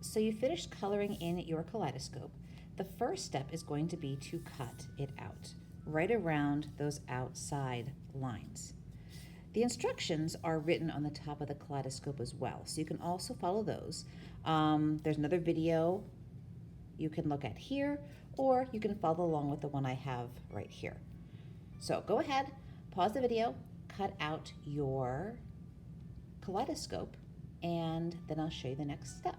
So you finished coloring in your kaleidoscope. The first step is going to be to cut it out, right around those outside lines. The instructions are written on the top of the kaleidoscope as well, so you can also follow those. There's another video you can look at here, or you can follow along with the one I have right here. So go ahead, pause the video, cut out your kaleidoscope, and then I'll show you the next step.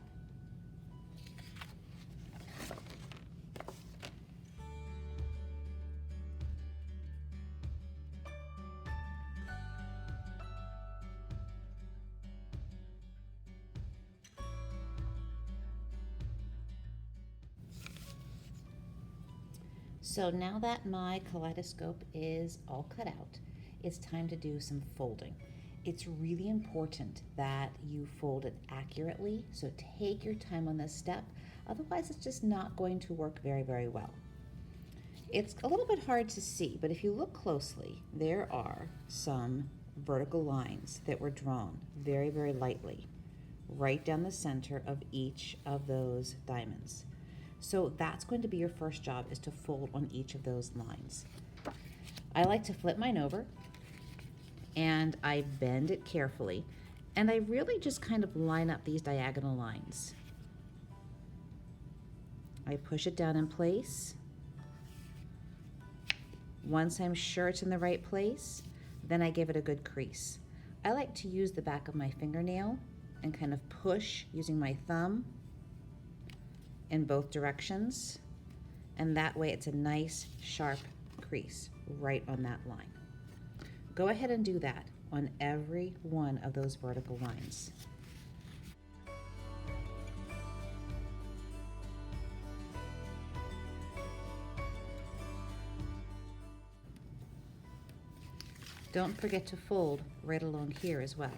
So now that my kaleidoscope is all cut out, it's time to do some folding. It's really important that you fold it accurately, so take your time on this step, otherwise it's just not going to work very, very well. It's a little bit hard to see, but if you look closely, there are some vertical lines that were drawn very, very lightly right down the center of each of those diamonds. So that's going to be your first job, is to fold on each of those lines. I like to flip mine over and I bend it carefully, and I really just kind of line up these diagonal lines. I push it down in place. Once I'm sure it's in the right place, then I give it a good crease. I like to use the back of my fingernail and kind of push using my thumb in both directions, and that way it's a nice sharp crease right on that line. Go ahead and do that on every one of those vertical lines. Don't forget to fold right along here as well.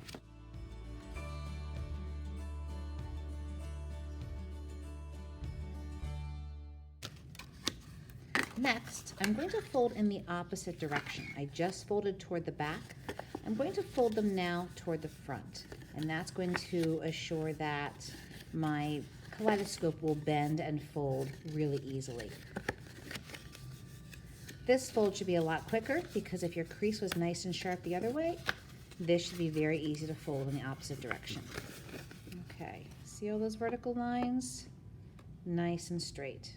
Next, I'm going to fold in the opposite direction. I just folded toward the back. I'm going to fold them now toward the front, and that's going to assure that my kaleidoscope will bend and fold really easily. This fold should be a lot quicker, because if your crease was nice and sharp the other way, this should be very easy to fold in the opposite direction. Okay, see all those vertical lines? Nice and straight.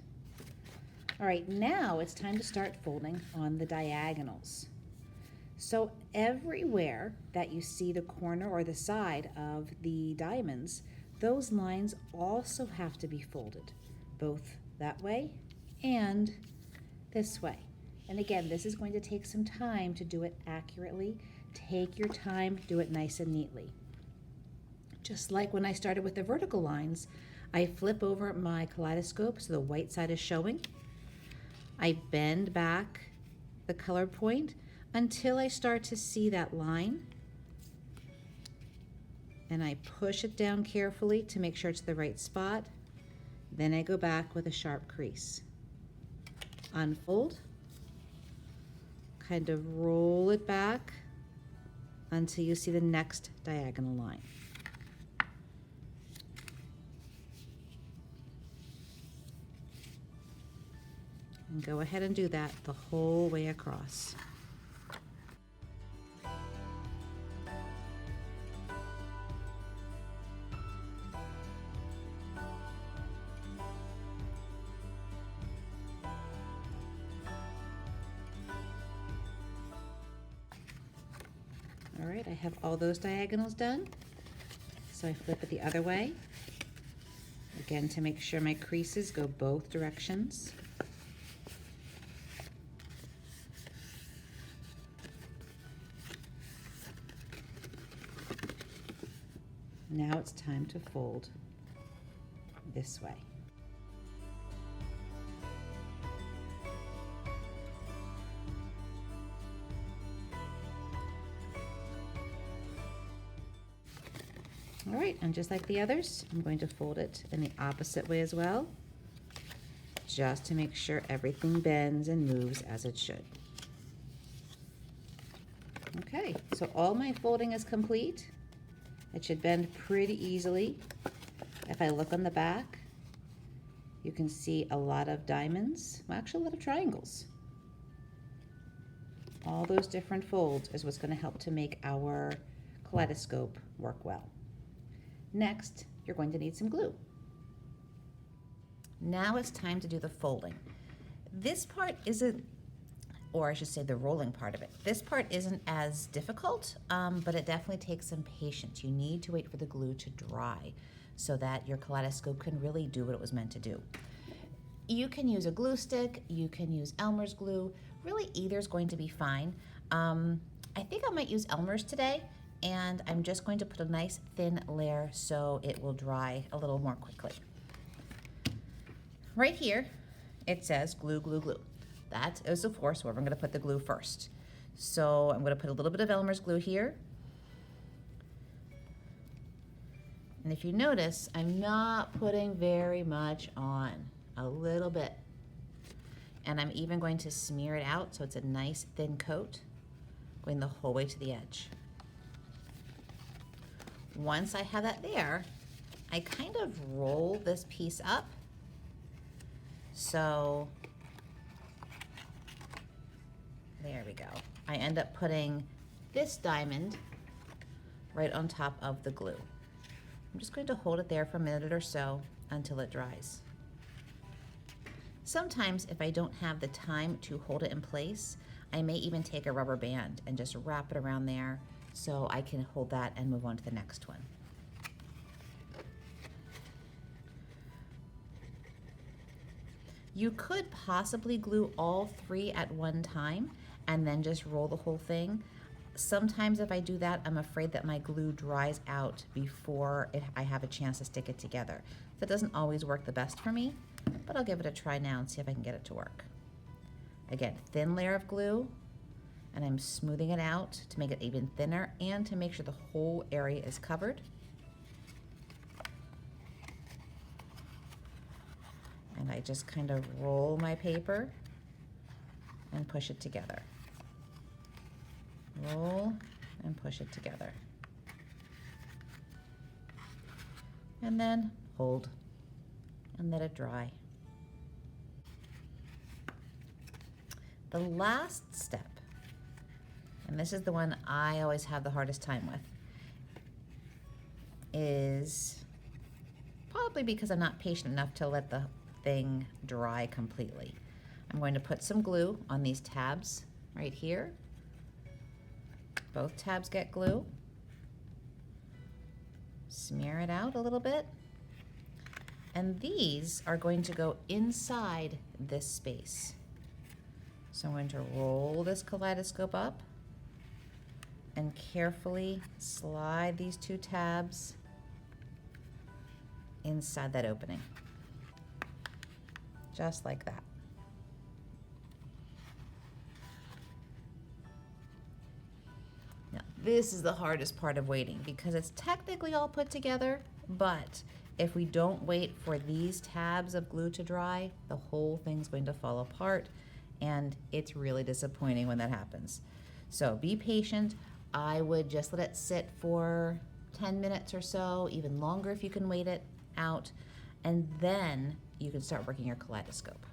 All right, now it's time to start folding on the diagonals. So everywhere that you see the corner or the side of the diamonds, those lines also have to be folded, both that way and this way. And again, this is going to take some time to do it accurately. Take your time, do it nice and neatly. Just like when I started with the vertical lines, I flip over my kaleidoscope so the white side is showing. I bend back the colored point until I start to see that line, and I push it down carefully to make sure it's the right spot. Then I go back with a sharp crease. Unfold, kind of roll it back until you see the next diagonal line. And go ahead and do that the whole way across. All right, I have all those diagonals done. So I flip it the other way, again to make sure my creases go both directions. Now it's time to fold this way. All right, and just like the others, I'm going to fold it in the opposite way as well, just to make sure everything bends and moves as it should. Okay, so all my folding is complete. It should bend pretty easily. If I look on the back, you can see a lot of diamonds, well, actually a lot of triangles. All those different folds is what's going to help to make our kaleidoscope work well. Next, you're going to need some glue. Now it's time to do the folding. This part isn't, or I should say the rolling part of it. This part isn't as difficult, but it definitely takes some patience. You need to wait for the glue to dry so that your kaleidoscope can really do what it was meant to do. You can use a glue stick, you can use Elmer's glue. Really, either is going to be fine. I think I might use Elmer's today, and I'm just going to put a nice thin layer so it will dry a little more quickly. Right here, it says glue, glue, glue. That is, of course, where I'm going to put the glue first. So I'm going to put a little bit of Elmer's glue here. And if you notice, I'm not putting very much on, a little bit. And I'm even going to smear it out so it's a nice thin coat going the whole way to the edge. Once I have that there, I kind of roll this piece up. So there we go. I end up putting this diamond right on top of the glue. I'm just going to hold it there for a minute or so until it dries. Sometimes if I don't have the time to hold it in place, I may even take a rubber band and just wrap it around there so I can hold that and move on to the next one. You could possibly glue all three at one time and then just roll the whole thing. Sometimes if I do that, I'm afraid that my glue dries out before I have a chance to stick it together. That doesn't always work the best for me, but I'll give it a try now and see if I can get it to work. Again, thin layer of glue, and I'm smoothing it out to make it even thinner and to make sure the whole area is covered. And I just kind of roll my paper and push it together. Roll and push it together. And then hold and let it dry. The last step, and this is the one I always have the hardest time with, is probably because I'm not patient enough to let the thing dry completely. I'm going to put some glue on these tabs right here. Both tabs get glue. Smear it out a little bit. And these are going to go inside this space. So I'm going to roll this kaleidoscope up and carefully slide these two tabs inside that opening. Just like that. Now, this is the hardest part of waiting because it's technically all put together, but if we don't wait for these tabs of glue to dry, the whole thing's going to fall apart, and it's really disappointing when that happens. So be patient. I would just let it sit for 10 minutes or so, even longer if you can wait it out, and then you can start working your kaleidoscope.